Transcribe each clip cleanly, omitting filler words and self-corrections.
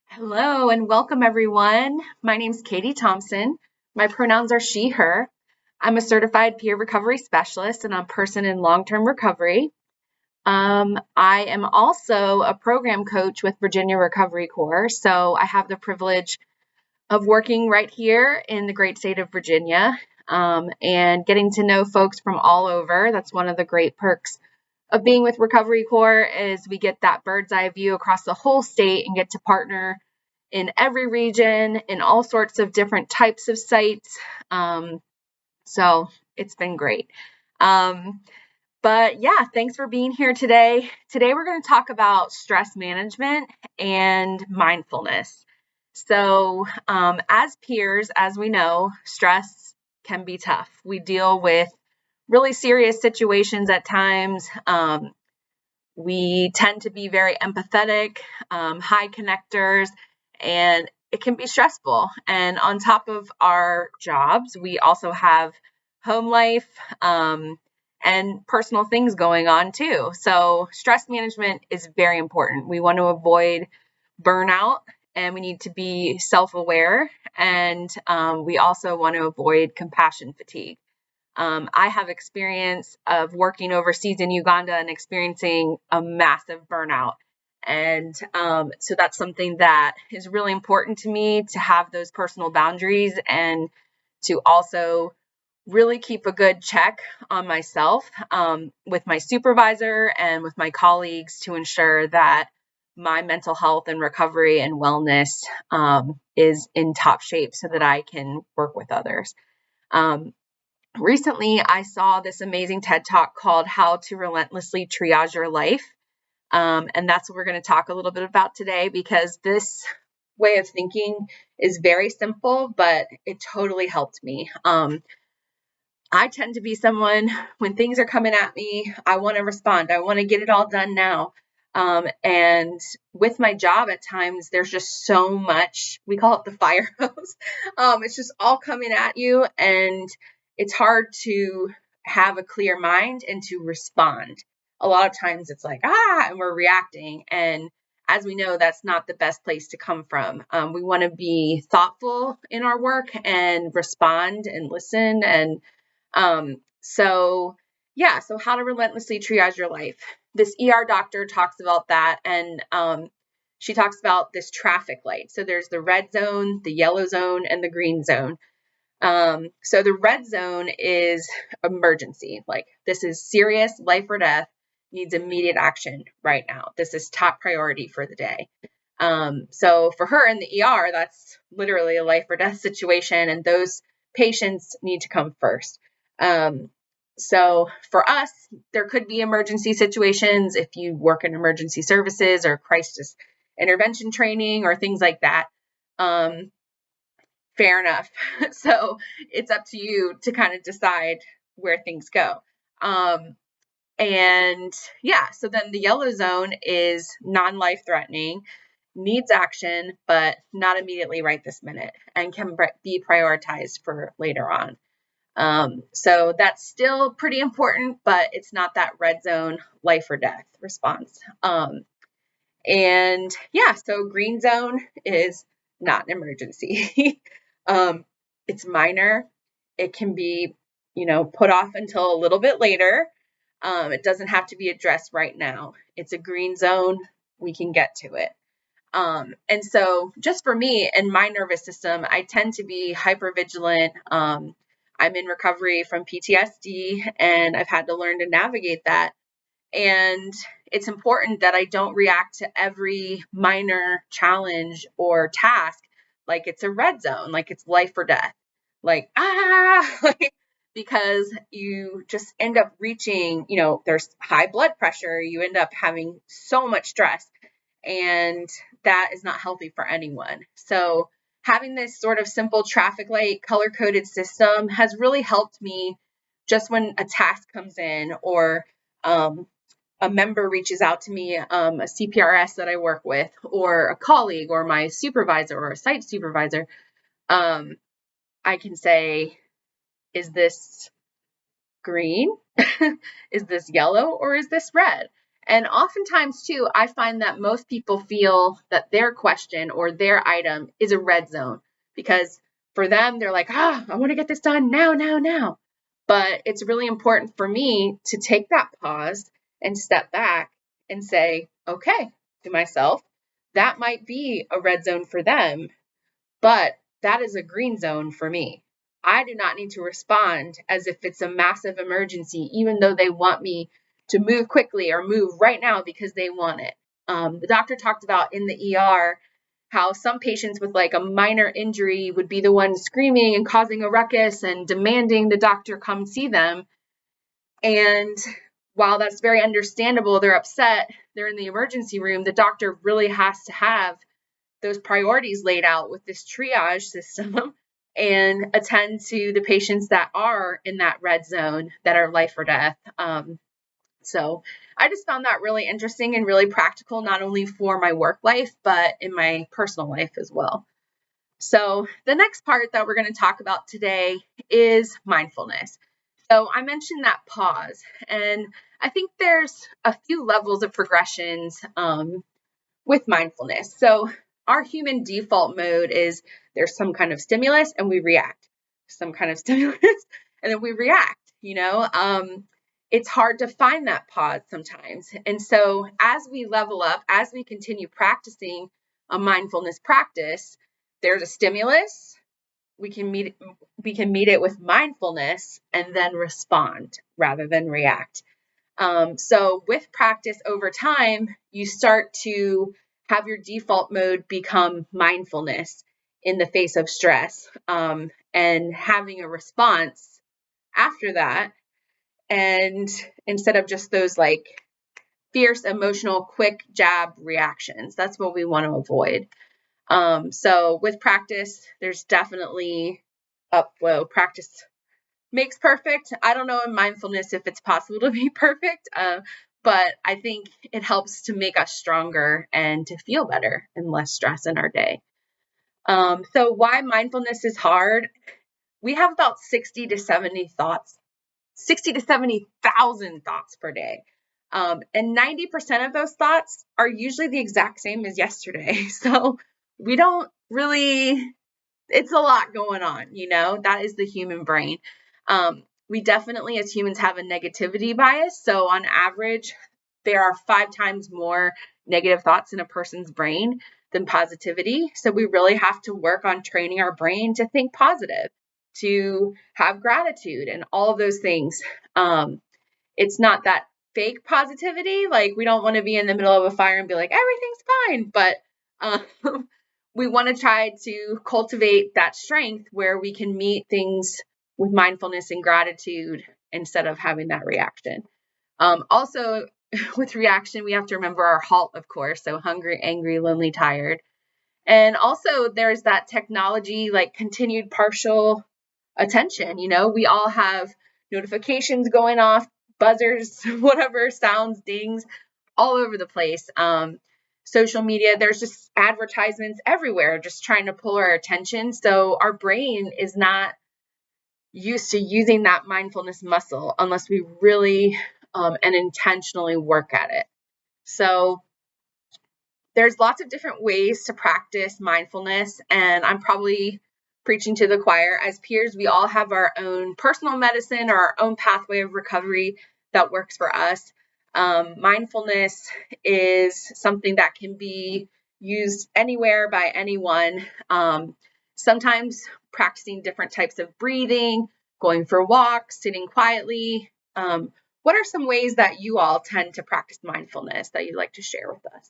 Hello and welcome everyone. My name is Katie Thompson. My pronouns are she, her. I'm a certified peer recovery specialist and I'm a person in long-term recovery. I am also a program coach with Virginia Recovery Corps. So I have the privilege of working right here in the great state of Virginia and getting to know folks from all over. That's one of the great perks of being with Recovery Corps is we get that bird's eye view across the whole state and get to partner in every region, in all sorts of different types of sites. So it's been great. But yeah, thanks for being here today. Today we're going to talk about stress management and mindfulness. So as peers, as we know, stress can be tough. We deal with really serious situations at times. We tend to be very empathetic, high connectors, and it can be stressful. And on top of our jobs, we also have home life and personal things going on too. So stress management is very important. We want to avoid burnout and we need to be self-aware. And we also want to avoid compassion fatigue. I have experience of working overseas in Uganda and experiencing a massive burnout. And so that's something that is really important to me to have those personal boundaries and to also really keep a good check on myself with my supervisor and with my colleagues to ensure that my mental health and recovery and wellness is in top shape so that I can work with others. Recently, I saw this amazing TED Talk called How to Relentlessly Triage Your Life. And that's what we're going to talk a little bit about today because this way of thinking is very simple, but it totally helped me. I tend to be someone, when things are coming at me, I want to respond. I want to get it all done now. And with my job at times, there's just so much, we call it the fire hose. It's just all coming at you and it's hard to have a clear mind and to respond. A lot of times it's like, and we're reacting. And as we know, that's not the best place to come from. We want to be thoughtful in our work and respond and listen. And so how to relentlessly triage your life. This ER doctor talks about that. And she talks about this traffic light. So there's the red zone, the yellow zone, and the green zone. So the red zone is emergency. Like this is serious, life or death, needs immediate action right now. This is top priority for the day. So for her in the ER, that's literally a life or death situation. And those patients need to come first. So for us, there could be emergency situations if you work in emergency services or crisis intervention training or things like that. Fair enough. So it's up to you to kind of decide where things go. So then the yellow zone is non-life threatening, needs action, but not immediately right this minute and can be prioritized for later on. So that's still pretty important, but it's not that red zone life or death response. So green zone is not an emergency. It's minor. It can be, put off until a little bit later. It doesn't have to be addressed right now. It's a green zone. We can get to it. And so just for me and my nervous system, I tend to be hypervigilant. I'm in recovery from PTSD and I've had to learn to navigate that. And it's important that I don't react to every minor challenge or task like it's a red zone, like it's life or death, like, because you just end up reaching, there's high blood pressure, you end up having so much stress, and that is not healthy for anyone. So having this sort of simple traffic light color coded system has really helped me just when a task comes in or a member reaches out to me, a CPRS that I work with, or a colleague, or my supervisor, or a site supervisor, I can say, is this green? Is this yellow? Or is this red? And oftentimes too, I find that most people feel that their question or their item is a red zone because for them, they're like, I want to get this done now, now, now. But it's really important for me to take that pause and step back and say, okay, to myself, that might be a red zone for them, but that is a green zone for me. I do not need to respond as if it's a massive emergency, even though they want me to move quickly or move right now because they want it. The doctor talked about in the ER how some patients with like a minor injury would be the ones screaming and causing a ruckus and demanding the doctor come see them. And while that's very understandable, they're upset, they're in the emergency room, the doctor really has to have those priorities laid out with this triage system and attend to the patients that are in that red zone that are life or death. So I just found that really interesting and really practical, not only for my work life, but in my personal life as well. So the next part that we're going to talk about today is mindfulness. So I mentioned that pause, and I think there's a few levels of progressions with mindfulness. So our human default mode is there's some kind of stimulus and we react. Some kind of stimulus and then we react, it's hard to find that pause sometimes. And so as we level up, as we continue practicing a mindfulness practice, there's a stimulus. We can meet it with mindfulness and then respond rather than react. So with practice over time, you start to have your default mode become mindfulness in the face of stress, and having a response after that. And instead of just those like fierce, emotional, quick jab reactions, that's what we want to avoid. So with practice, there's definitely upflow. Practice makes perfect. I don't know in mindfulness if it's possible to be perfect, but I think it helps to make us stronger and to feel better and less stress in our day. So why mindfulness is hard? We have about 60 to 70 thoughts, 60 to 70,000 thoughts per day. And 90% of those thoughts are usually the exact same as yesterday. So we don't really, it's a lot going on, that is the human brain. We definitely as humans have a negativity bias. So on average, there are 5 times more negative thoughts in a person's brain than positivity. So we really have to work on training our brain to think positive, to have gratitude and all of those things. It's not that fake positivity. Like we don't want to be in the middle of a fire and be like, everything's fine. But we want to try to cultivate that strength where we can meet things with mindfulness and gratitude instead of having that reaction. Also, with reaction, we have to remember our halt, of course. So hungry, angry, lonely, tired. And also there's that technology, like continued partial attention. We all have notifications going off, buzzers, whatever, sounds, dings, all over the place. Social media, there's just advertisements everywhere, just trying to pull our attention. So our brain is not used to using that mindfulness muscle unless we really and intentionally work at it. So there's lots of different ways to practice mindfulness, and I'm probably preaching to the choir. As peers, we all have our own personal medicine or our own pathway of recovery that works for us. Mindfulness is something that can be used anywhere by anyone. Sometimes practicing different types of breathing, going for walks, sitting quietly. What are some ways that you all tend to practice mindfulness that you'd like to share with us?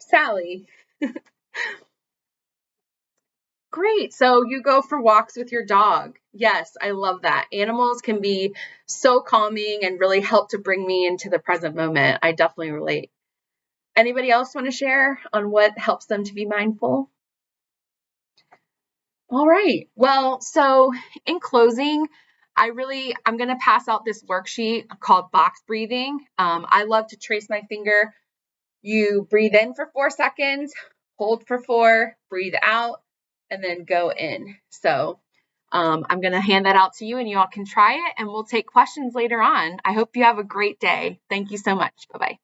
Sally. Great. So you go for walks with your dog. Yes, I love that. Animals can be so calming and really help to bring me into the present moment. I definitely relate. Anybody else want to share on what helps them to be mindful? All right. Well, so in closing, I'm going to pass out this worksheet called box breathing. I love to trace my finger. You breathe in for 4 seconds, hold for 4, breathe out, and then go in. So I'm going to hand that out to you and you all can try it and we'll take questions later on. I hope you have a great day. Thank you so much. Bye-bye.